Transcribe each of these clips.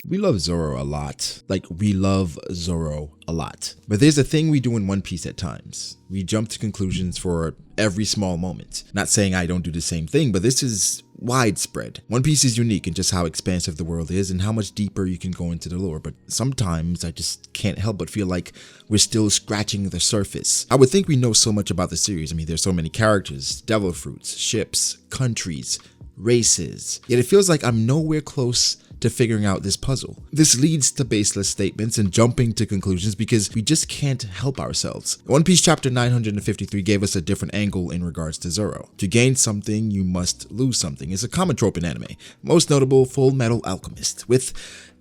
We love Zorro a lot. Like, we love Zorro a lot. But there's a thing we do in One Piece at times. We jump to conclusions for every small moment. Not saying I don't do the same thing, but this is widespread. One Piece is unique in just how expansive the world is and how much deeper you can go into the lore, but sometimes I just can't help but feel like we're still scratching the surface. I would think we know so much about the series. I mean, there's so many characters, devil fruits, ships, countries, races. Yet it feels like I'm nowhere close to figuring out this puzzle. This leads to baseless statements and jumping to conclusions because we just can't help ourselves. One Piece chapter 953 gave us a different angle in regards to Zoro. To gain something, you must lose something. It's a common trope in anime. Most notable, Full Metal Alchemist, with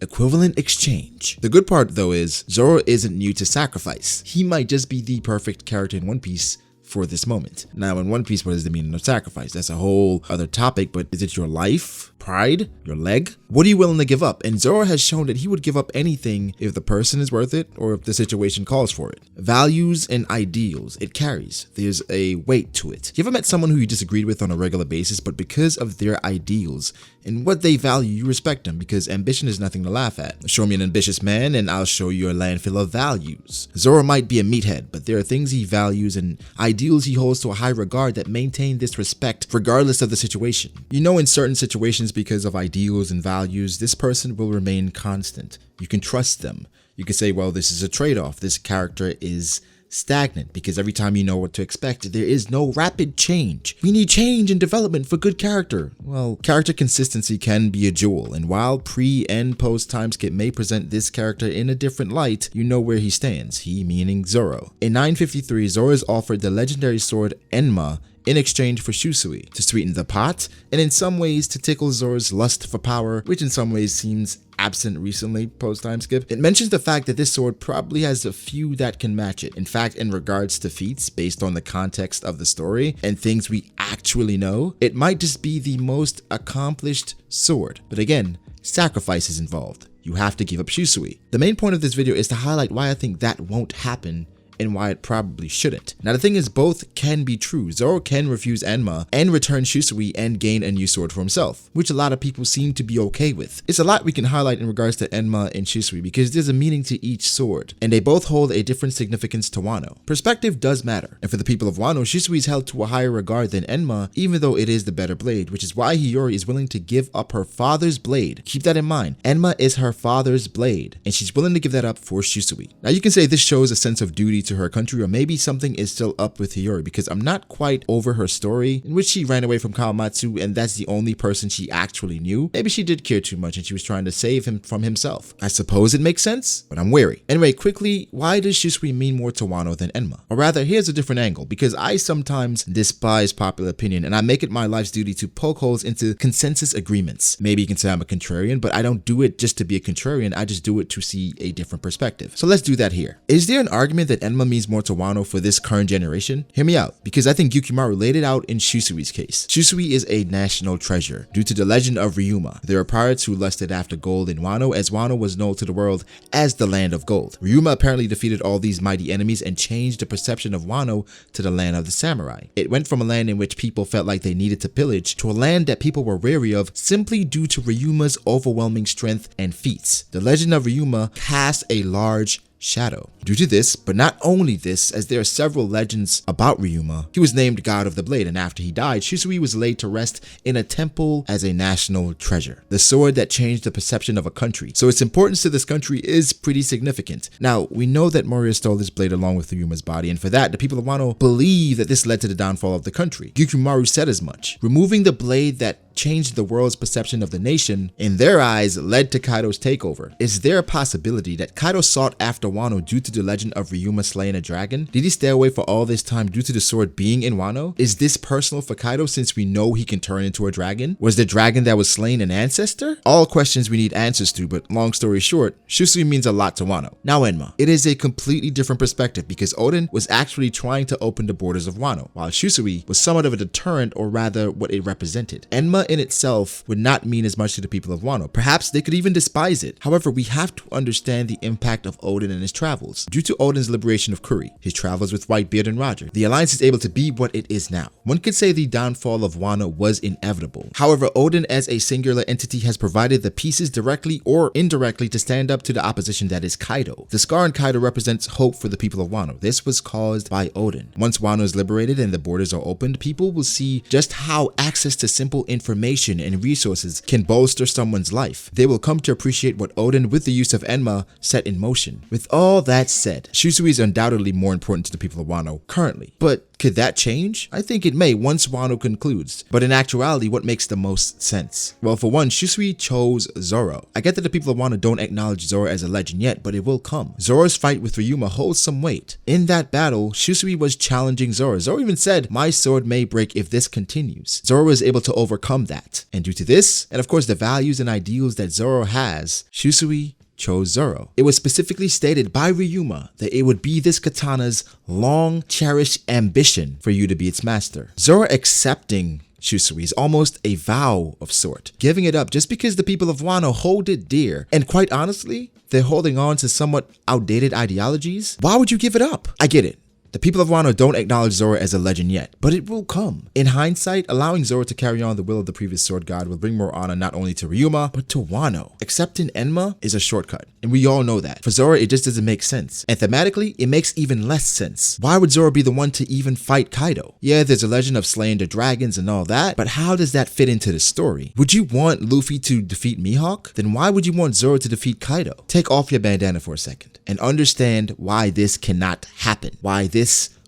equivalent exchange. The good part though is, Zoro isn't new to sacrifice. He might just be the perfect character in One Piece for this moment. Now in One Piece, what is the meaning of sacrifice? That's a whole other topic, but is it your life, pride, your leg? What are you willing to give up? And Zoro has shown that he would give up anything if the person is worth it or if the situation calls for it. Values and ideals, it carries. There's a weight to it. You ever met someone who you disagreed with on a regular basis, but because of their ideals and what they value, you respect them because ambition is nothing to laugh at. Show me an ambitious man and I'll show you a landfill of values. Zoro might be a meathead, but there are things he values and ideals he holds to a high regard that maintain this respect regardless of the situation. You know, in certain situations, because of ideals and values, this person will remain constant. You can trust them. You can say, well, this is a trade-off. This character is stagnant because every time you know what to expect, there is no rapid change. We need change and development for good character. Well, character consistency can be a jewel, and while pre and post timeskip may present this character in a different light, you know where he stands, he meaning Zoro. In 953, Zoro is offered the legendary sword Enma in exchange for Shusui to sweeten the pot, and in some ways to tickle Zoro's lust for power, which in some ways seems absent recently post time skip. It mentions the fact that this sword probably has a few that can match it. In fact, in regards to feats, based on the context of the story and things we actually know, it might just be the most accomplished sword. But again, sacrifice is involved. You have to give up Shusui. The main point of this video is to highlight why I think that won't happen and why it probably shouldn't. Now the thing is, both can be true. Zoro can refuse Enma and return Shusui and gain a new sword for himself, which a lot of people seem to be okay with. It's a lot we can highlight in regards to Enma and Shusui because there's a meaning to each sword, and they both hold a different significance to Wano. Perspective does matter, and for the people of Wano, Shusui is held to a higher regard than Enma, even though it is the better blade, which is why Hiyori is willing to give up her father's blade. Keep that in mind. Enma is her father's blade, and she's willing to give that up for Shusui. Now you can say this shows a sense of duty to her country, or maybe something is still up with Hiyori because I'm not quite over her story in which she ran away from Kawamatsu and that's the only person she actually knew. Maybe she did care too much and she was trying to save him from himself. I suppose it makes sense, but I'm wary. Anyway, quickly, why does Shusui mean more to Wano than Enma? Or rather, here's a different angle, because I sometimes despise popular opinion and I make it my life's duty to poke holes into consensus agreements. Maybe you can say I'm a contrarian, but I don't do it just to be a contrarian, I just do it to see a different perspective. So let's do that here. Is there an argument that Enma means more to Wano for this current generation? Hear me out, because I think Yukimaru laid it out in Shusui's case. Shusui is a national treasure. Due to the legend of Ryuma, there are pirates who lusted after gold in Wano, as Wano was known to the world as the land of gold. Ryuma apparently defeated all these mighty enemies and changed the perception of Wano to the land of the samurai. It went from a land in which people felt like they needed to pillage to a land that people were wary of simply due to Ryuma's overwhelming strength and feats. The legend of Ryuma casts a large shadow. Due to this, but not only this, as there are several legends about Ryuma, he was named God of the Blade, and after he died, Shusui was laid to rest in a temple as a national treasure. The sword that changed the perception of a country. So its importance to this country is pretty significant. Now, we know that Moria stole this blade along with Ryuma's body, and for that, the people of Wano believe that this led to the downfall of the country. Yukimaru said as much. Removing the blade that changed the world's perception of the nation, in their eyes, led to Kaido's takeover. Is there a possibility that Kaido sought after Wano due to the legend of Ryuma slaying a dragon? Did he stay away for all this time due to the sword being in Wano? Is this personal for Kaido since we know he can turn into a dragon? Was the dragon that was slain an ancestor? All questions we need answers to, but long story short, Shusui means a lot to Wano. Now Enma. It is a completely different perspective because Oden was actually trying to open the borders of Wano, while Shusui was somewhat of a deterrent, or rather what it represented. Enma Enma in itself would not mean as much to the people of Wano. Perhaps they could even despise it. However, we have to understand the impact of Oden and his travels. Due to Oden's liberation of Kuri, his travels with Whitebeard and Roger, the alliance is able to be what it is now. One could say the downfall of Wano was inevitable. However, Oden as a singular entity has provided the pieces directly or indirectly to stand up to the opposition that is Kaido. The scar on Kaido represents hope for the people of Wano. This was caused by Oden. Once Wano is liberated and the borders are opened, people will see just how access to simple information and resources can bolster someone's life. They will come to appreciate what Oden, with the use of Enma, set in motion. With all that said, Shusui is undoubtedly more important to the people of Wano currently. But could that change? I think it may once Wano concludes. But in actuality, what makes the most sense? Well, for one, Shusui chose Zorro. I get that the people of Wano don't acknowledge Zorro as a legend yet, but it will come. Zoro's fight with Ryuma holds some weight. In that battle, Shusui was challenging Zorro. Zorro even said, "My sword may break if this continues." Zorro was able to overcome that. And due to this, and of course the values and ideals that Zorro has, Shusui chose Zorro. It was specifically stated by Ryuma that it would be this katana's long cherished ambition for you to be its master. Zorro accepting Shusui is almost a vow of sort, giving it up just because the people of Wano hold it dear. And quite honestly, they're holding on to somewhat outdated ideologies. Why would you give it up? I get it. The people of Wano don't acknowledge Zorro as a legend yet, but it will come. In hindsight, allowing Zorro to carry on the will of the previous sword god will bring more honor not only to Ryuma, but to Wano. Accepting Enma is a shortcut, and we all know that. For Zorro, it just doesn't make sense. And thematically, it makes even less sense. Why would Zorro be the one to even fight Kaido? Yeah, there's a legend of slaying the dragons and all that, but how does that fit into the story? Would you want Luffy to defeat Mihawk? Then why would you want Zorro to defeat Kaido? Take off your bandana for a second and understand why this cannot happen. Why this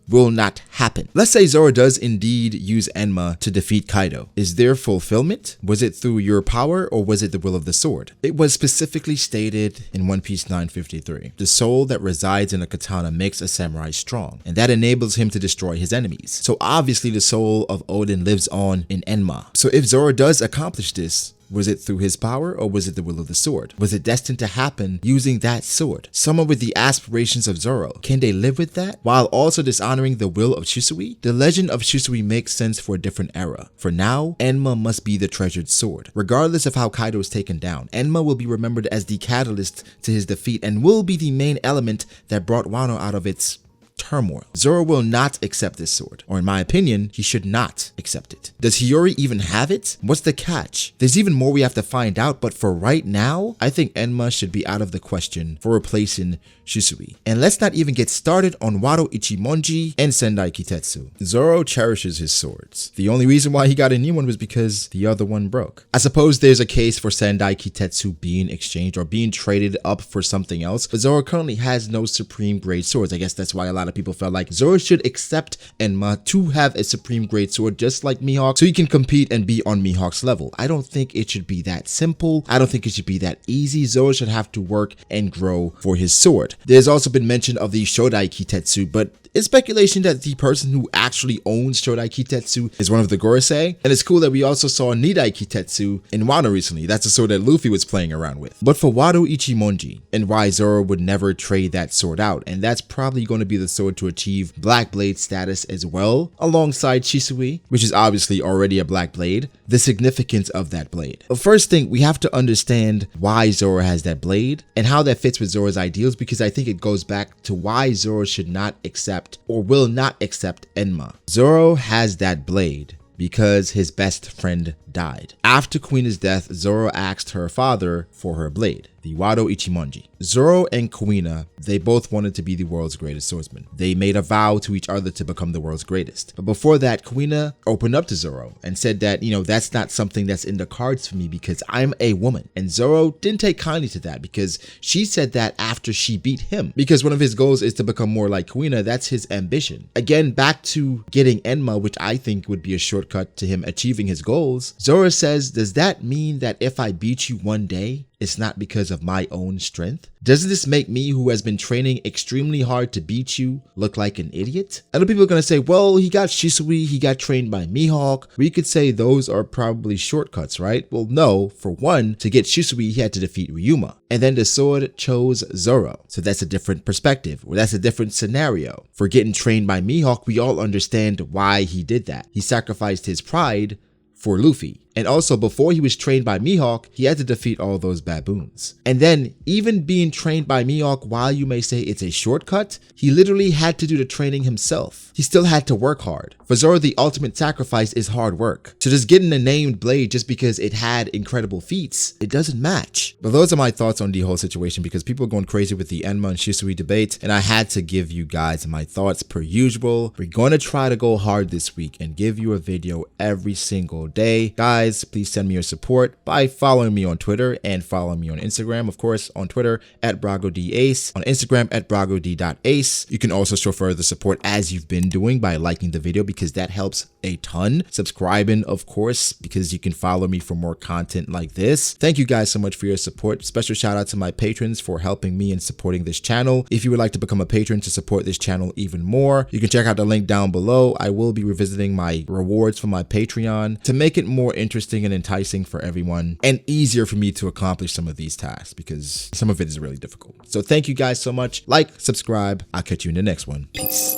will not happen. Let's say Zorro does indeed use Enma to defeat Kaido. Is there fulfillment? Was it through your power or was it the will of the sword? It was specifically stated in One Piece 953. The soul that resides in a katana makes a samurai strong, and that enables him to destroy his enemies. So obviously the soul of Oden lives on in Enma. So if Zorro does accomplish this, was it through his power or was it the will of the sword? Was it destined to happen using that sword? Someone with the aspirations of Zorro, can they live with that while also dishonoring the will of Shusui? The legend of Shusui makes sense for a different era. For now, Enma must be the treasured sword. Regardless of how Kaido is taken down, Enma will be remembered as the catalyst to his defeat and will be the main element that brought Wano out of its turmoil. Zorro will not accept this sword, or in my opinion, he should not accept it. Does Hiyori even have it? What's the catch? There's even more we have to find out, but for right now, I think Enma should be out of the question for replacing Shusui. And let's not even get started on Wado Ichimonji and Sendai Kitetsu. Zorro cherishes his swords. The only reason why he got a new one was because the other one broke. I suppose there's a case for Sendai Kitetsu being exchanged or being traded up for something else, but Zorro currently has no supreme grade swords. I guess that's why a lot of people felt like Zorro should accept Enma to have a supreme grade sword just like Mihawk so he can compete and be on Mihawk's level. I don't think it should be that simple. I don't think it should be that easy. Zorro should have to work and grow for his sword. There's also been mention of the Shodai Kitetsu, but it's speculation that the person who actually owns Shodai Kitetsu is one of the Gorosei. And it's cool that we also saw Nidai Kitetsu in Wano recently. That's a sword that Luffy was playing around with. But for Wado Ichimonji, and why Zorro would never trade that sword out, and that's probably going to be the sword to achieve Black Blade status as well, alongside Shusui, which is obviously already a Black Blade, the significance of that blade. But first thing, we have to understand why Zorro has that blade and how that fits with Zorro's ideals, because I think it goes back to why Zorro should not accept or will not accept Enma. Zorro has that blade because his best friend died. After Kuina's death, Zorro asked her father for her blade, the Wado Ichimonji. Zorro and Kuina, they both wanted to be the world's greatest swordsman. They made a vow to each other to become the world's greatest. But before that, Kuina opened up to Zorro and said that, that's not something that's in the cards for me because I'm a woman. And Zorro didn't take kindly to that because she said that after she beat him. Because one of his goals is to become more like Kuina. That's his ambition. Again, back to getting Enma, which I think would be a shortcut to him achieving his goals. Zorro says, does that mean that if I beat you one day, it's not because of my own strength? Doesn't this make me, who has been training extremely hard to beat you, look like an idiot? Other people are going to say, well, he got Shusui, he got trained by Mihawk. We could say those are probably shortcuts, right? Well, no. For one, to get Shusui, he had to defeat Ryuma. And then the sword chose Zorro. So that's a different perspective, or that's a different scenario. For getting trained by Mihawk, we all understand why he did that. He sacrificed his pride for Luffy. And also, before he was trained by Mihawk, he had to defeat all those baboons. And then, even being trained by Mihawk, while you may say it's a shortcut, he literally had to do the training himself. He still had to work hard. For Zoro, the ultimate sacrifice is hard work. So just getting a named blade just because it had incredible feats, it doesn't match. But those are my thoughts on the whole situation, because people are going crazy with the Enma and Shusui debate, and I had to give you guys my thoughts per usual. We're going to try to go hard this week and give you a video every single day. Guys, please send me your support by following me on Twitter and following me on Instagram. Of course, on Twitter at BragoDAce, on Instagram at BragoD.ace. You can also show further support as you've been doing by liking the video, because that helps a ton. Subscribing, of course, because you can follow me for more content like this. Thank you guys so much for your support. Special shout out to my patrons for helping me and supporting this channel. If you would like to become a patron to support this channel even more, you can check out the link down below. I will be revisiting my rewards for my Patreon to make it more interesting and enticing for everyone and easier for me to accomplish some of these tasks, because some of it is really difficult. So thank you guys so much. Like, subscribe. I'll catch you in the next one. Peace.